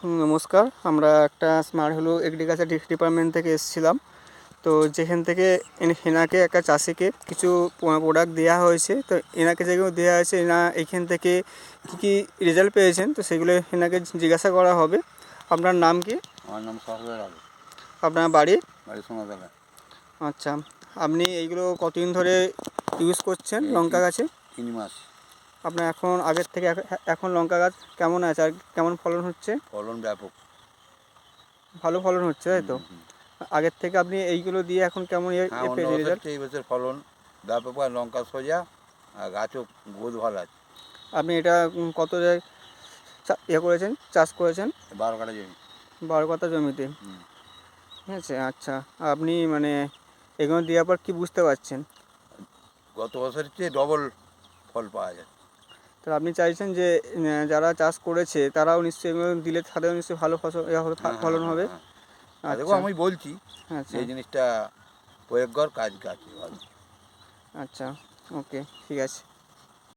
নমস্কার। আমরা একটা স্মার্ট হলো এগ্রিকালচার ডিপার্টমেন্ট থেকে এসেছিলাম। তো যেখান থেকে এনাকে একটা চাষিকে কিছু প্রোডাক্ট দেওয়া হয়েছে। তো এনাকে যেগুলো দেওয়া হয়েছে এনা এইখান থেকে কী কী রেজাল্ট পেয়েছেন তো সেগুলো এনাকে জিজ্ঞাসা করা হবে। আপনার নাম কি? আমার নাম সহজের আলী। আপনার বাড়ি? বাড়ি সোনাতলা। আচ্ছা, আপনি এইগুলো কতদিন ধরে ইউজ করছেন লঙ্কা গাছে? 3 মাস। আপনার এখন আগের থেকে এখন লঙ্কা গাছ কেমন আছে আর কেমন ফলন হচ্ছে? ফলন ব্যাপক, ভালো ফলন হচ্ছে, তাই তো? আগের থেকে আপনি এইগুলো দিয়ে এখন কেমন হ্যাঁ, অন্য পেয়েছে বছর রেজাল্ট? এই বছর ফলন ব্যাপক, আর লঙ্কা সোজা, আর গাছও বহুত ভালো আছে। আপনি এটা কত জায়গায় করেছেন, চাষ করেছেন? 12 কাঠা জমি। 12 কাঠা জমিতে। ঠিক আছে, আচ্ছা। আপনি মানে এগুলো দেওয়ার পর কী বুঝতে পারছেন? গত বছরের চেয়ে ডবল ফল পাওয়া যায়। তাহলে আপনি চাইছেন যে যারা চাষ করেছে তারাও নিশ্চয়ই এগুলো দিলে তাদেরও নিশ্চয়ই ভালো ফসল ফলন হবে। তাদেরকেও আচ্ছা আমি বলছি যে আচ্ছা এই জিনিসটা প্রয়োগ কর, কাজ আছে ভালো। আচ্ছা, ওকে, ঠিক আছে।